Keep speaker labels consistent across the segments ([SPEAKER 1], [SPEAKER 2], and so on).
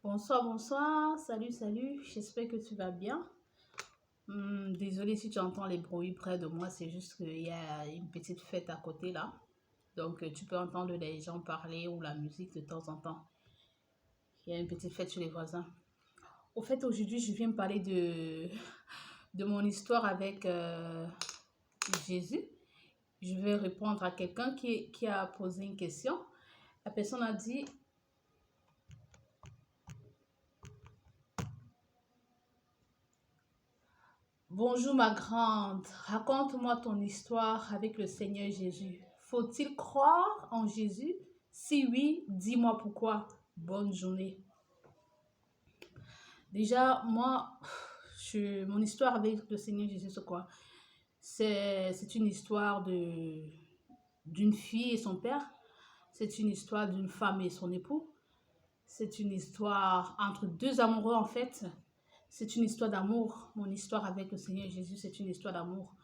[SPEAKER 1] Bonsoir, bonsoir, salut, salut, j'espère que tu vas bien. Désolée si tu entends les bruits près de moi, c'est juste qu'il y a une petite fête à côté là. Donc tu peux entendre les gens parler ou la musique de temps en temps. Il y a une petite fête chez les voisins. Au fait, aujourd'hui, je viens me parler de mon histoire avec Jésus. Je vais répondre à quelqu'un qui a posé une question. La personne a dit, bonjour ma grande, raconte-moi ton histoire avec le Seigneur Jésus. Faut-il croire en Jésus? Si oui, dis-moi pourquoi. Bonne journée. Déjà, moi, mon histoire avec le Seigneur Jésus, c'est quoi? C'est une histoire d'une fille et son père. C'est une histoire d'une femme et son époux. C'est une histoire entre deux amoureux en fait. C'est une histoire d'amour. Mon histoire avec le Seigneur Jésus, c'est une histoire d'amour.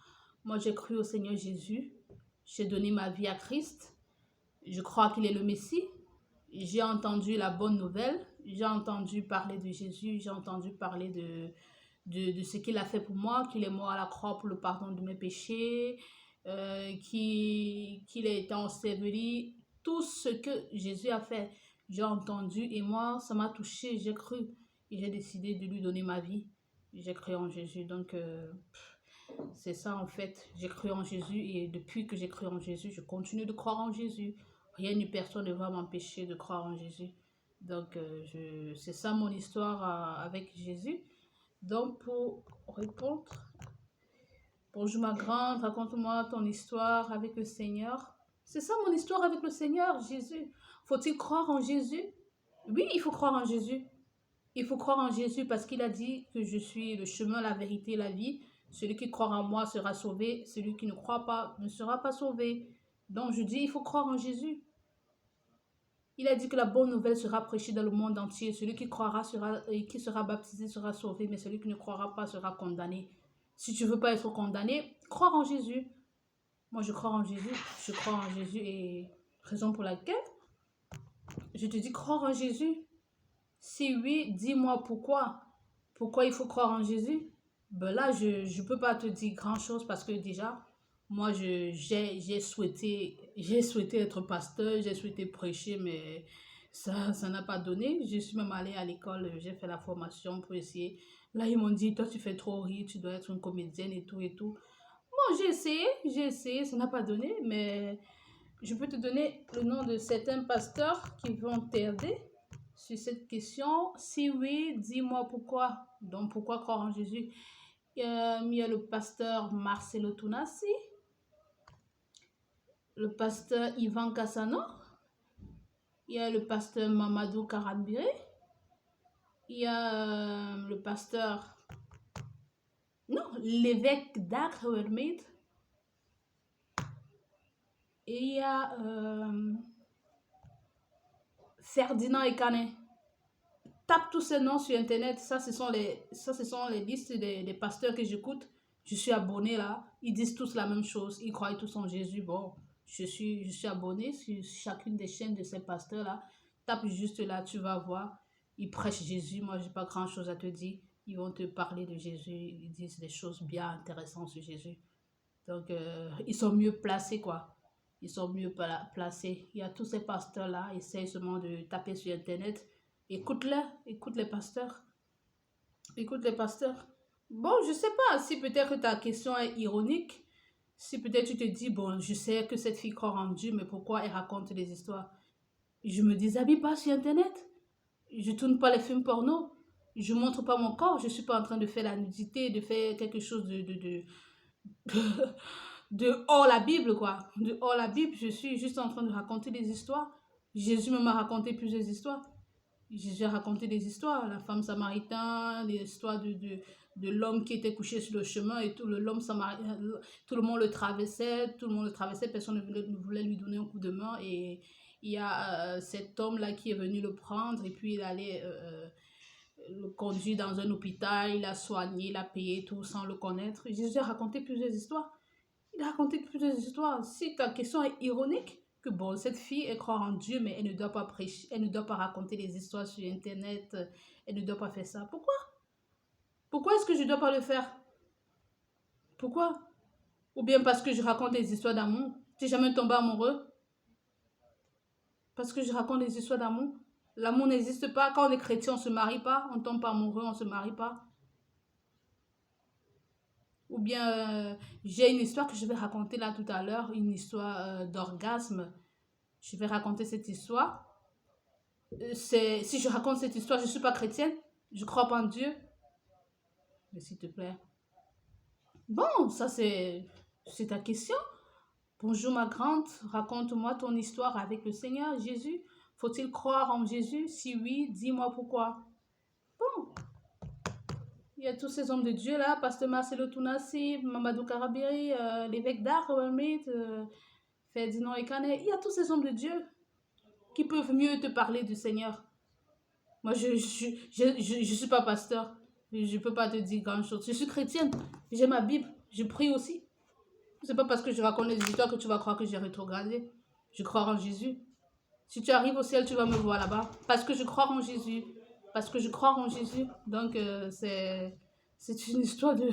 [SPEAKER 1] Moi, j'ai cru au Seigneur Jésus. J'ai donné ma vie à Christ. Je crois qu'il est le Messie. J'ai entendu la bonne nouvelle. J'ai entendu parler de Jésus. J'ai entendu parler de ce qu'il a fait pour moi, qu'il est mort à la croix pour le pardon de mes péchés, qu'il a été enseveli. Tout ce que Jésus a fait, j'ai entendu et moi, ça m'a touché, j'ai cru et j'ai décidé de lui donner ma vie. J'ai cru en Jésus, donc c'est ça en fait. J'ai cru en Jésus et depuis que j'ai cru en Jésus, je continue de croire en Jésus. Rien ni personne ne va m'empêcher de croire en Jésus. Donc c'est ça mon histoire avec Jésus. Donc, pour répondre, bonjour ma grande, raconte-moi ton histoire avec le Seigneur. C'est ça mon histoire avec le Seigneur, Jésus. Faut-il croire en Jésus? Oui, il faut croire en Jésus. Il faut croire en Jésus parce qu'il a dit que je suis le chemin, la vérité, la vie. Celui qui croit en moi sera sauvé. Celui qui ne croit pas ne sera pas sauvé. Donc, je dis, il faut croire en Jésus. Il a dit que la bonne nouvelle sera prêchée dans le monde entier. Celui qui croira qui sera baptisé sera sauvé, mais celui qui ne croira pas sera condamné. Si tu veux pas être condamné, crois en Jésus. Moi, je crois en Jésus. Je crois en Jésus et raison pour laquelle je te dis croire en Jésus. Si oui, dis-moi pourquoi. Pourquoi il faut croire en Jésus? Ben là, je peux pas te dire grand-chose parce que déjà, moi, j'ai souhaité être pasteur, j'ai souhaité prêcher, mais ça n'a pas donné. Je suis même allée à l'école, j'ai fait la formation pour essayer. Là, ils m'ont dit, toi, tu fais trop rire, tu dois être une comédienne et tout et tout. Bon, j'ai essayé, ça n'a pas donné, mais je peux te donner le nom de certains pasteurs qui vont t'aider sur cette question. Si oui, dis-moi pourquoi. Donc, pourquoi croire en Jésus? Il y a le pasteur Marcelo Tunasi, le pasteur Ivan Cassano, il y a le pasteur Mamadou Karambiré, il y a le pasteur, non, l'évêque d'Acre Hermite, et il y a Ferdinand Ekane. Tape tous ces noms sur Internet. Ça, ce sont les listes des pasteurs que j'écoute. Je suis abonné là. Ils disent tous la même chose. Ils croient tous en Jésus. Bon, je suis abonné sur chacune des chaînes de ces pasteurs-là. Tape juste là, tu vas voir. Ils prêchent Jésus. Moi, j'ai pas grand-chose à te dire. Ils vont te parler de Jésus. Ils disent des choses bien intéressantes sur Jésus. Donc, ils sont mieux placés, quoi. Ils sont mieux placés. Il y a tous ces pasteurs-là. Essayent seulement de taper sur Internet. Écoute-les, écoute les pasteurs. Écoute les pasteurs. Bon, je sais pas si peut-être ta question est ironique. Si peut-être tu te dis, bon, je sais que cette fille croit en Dieu, mais pourquoi elle raconte des histoires? Je me déshabille pas sur Internet. Je tourne pas les films porno. Je montre pas mon corps. Je suis pas en train de faire la nudité, de faire quelque chose de hors la Bible, quoi. De hors la Bible, je suis juste en train de raconter des histoires. Jésus m'a raconté plusieurs histoires. J'ai raconté des histoires, la femme samaritaine, l'histoire de l'homme qui était couché sur le chemin et tout, l'homme samaritain, tout le monde le traversait, personne ne voulait lui donner un coup de main et il y a cet homme-là qui est venu le prendre et puis il allait le conduire dans un hôpital, il a soigné, il a payé tout sans le connaître. Jésus a raconté plusieurs histoires. Il a raconté plusieurs histoires. Si ta question est ironique, que bon, cette fille, elle croit en Dieu, mais elle ne doit pas prêcher, elle ne doit pas raconter des histoires sur Internet, elle ne doit pas faire ça. Pourquoi? Pourquoi est-ce que je ne dois pas le faire? Pourquoi? Ou bien parce que je raconte des histoires d'amour? Tu n'es jamais tombé amoureux? Parce que je raconte des histoires d'amour? L'amour n'existe pas. Quand on est chrétien, on ne se marie pas. On ne tombe pas amoureux, on ne se marie pas. Ou bien, j'ai une histoire que je vais raconter là tout à l'heure, une histoire d'orgasme. Je vais raconter cette histoire. Si je raconte cette histoire, je ne suis pas chrétienne. Je ne crois pas en Dieu. Mais s'il te plaît. Bon, ça c'est ta question. Bonjour ma grande, raconte-moi ton histoire avec le Seigneur Jésus. Faut-il croire en Jésus? Si oui, dis-moi pourquoi. Bon, il y a tous ces hommes de Dieu là, Pasteur Marcelo Tounassi, Mamadou Karabiri, l'évêque d'Arwamit, Ferdinand Ekane. Il y a tous ces hommes de Dieu qui peuvent mieux te parler du Seigneur. Moi, je suis pas pasteur. Je peux pas te dire grand chose. Je suis chrétienne. J'ai ma Bible. Je prie aussi. C'est pas parce que je raconte les histoires que tu vas croire que j'ai rétrogradé. Je crois en Jésus. Si tu arrives au ciel, tu vas me voir là-bas. Parce que je crois en Jésus. Parce que je crois en Jésus. Donc, c'est une histoire de...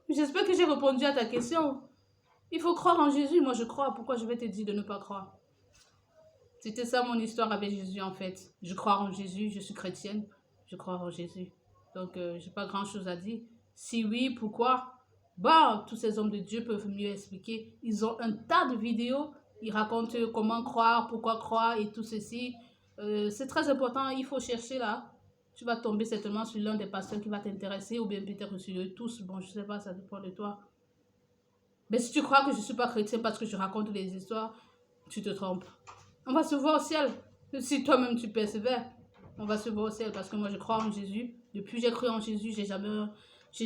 [SPEAKER 1] J'espère que j'ai répondu à ta question. Il faut croire en Jésus. Moi, je crois. Pourquoi je vais te dire de ne pas croire? C'était ça mon histoire avec Jésus, en fait. Je crois en Jésus. Je suis chrétienne. Je crois en Jésus. Donc, j'ai pas grand-chose à dire. Si oui, pourquoi? Bah, tous ces hommes de Dieu peuvent mieux expliquer. Ils ont un tas de vidéos. Ils racontent comment croire, pourquoi croire et tout ceci. C'est très important. Il faut chercher là. Tu vas tomber certainement sur l'un des pasteurs qui va t'intéresser ou bien peut-être sur eux tous. Bon, je sais pas, ça dépend de toi. Mais si tu crois que je ne suis pas chrétien parce que je raconte des histoires, tu te trompes. On va se voir au ciel. Si toi-même tu persévères, on va se voir au ciel parce que moi je crois en Jésus. Depuis que j'ai cru en Jésus, j'ai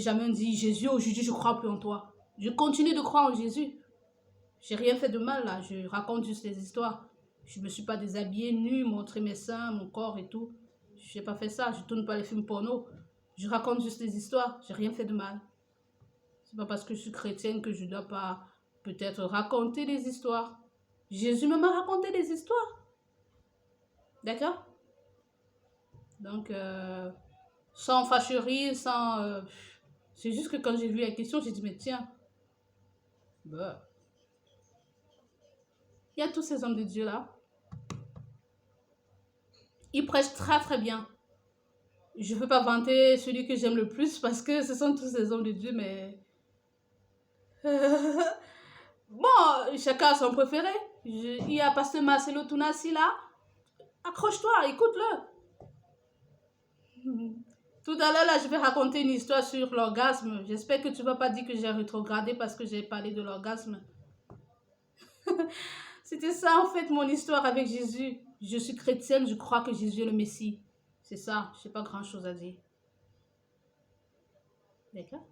[SPEAKER 1] jamais dit Jésus, aujourd'hui je crois plus en toi. Je continue de croire en Jésus. J'ai rien fait de mal là, je raconte juste des histoires. Je me suis pas déshabillée nue, montrer mes seins, mon corps et tout. Je n'ai pas fait ça, je tourne pas les films porno. Je raconte juste des histoires, j'ai rien fait de mal. C'est pas parce que je suis chrétienne que je dois pas peut-être raconter des histoires. Jésus m'a raconté des histoires. D'accord? Donc, sans fâcherie, sans... c'est juste que quand j'ai vu la question, j'ai dit, mais tiens, bah, il y a tous ces hommes de Dieu là. Ils prêchent très très bien. Je ne veux pas vanter celui que j'aime le plus parce que ce sont tous ces hommes de Dieu, mais... bon, chacun a son préféré. Il y a Pasteur Marcelo Tounassi là. Accroche-toi, écoute-le. Tout à l'heure, là, je vais raconter une histoire sur l'orgasme. J'espère que tu ne vas pas dire que j'ai rétrogradé parce que j'ai parlé de l'orgasme. C'était ça, en fait, mon histoire avec Jésus. Je suis chrétienne, je crois que Jésus est le Messie. C'est ça, je n'ai pas grand-chose à dire. D'accord?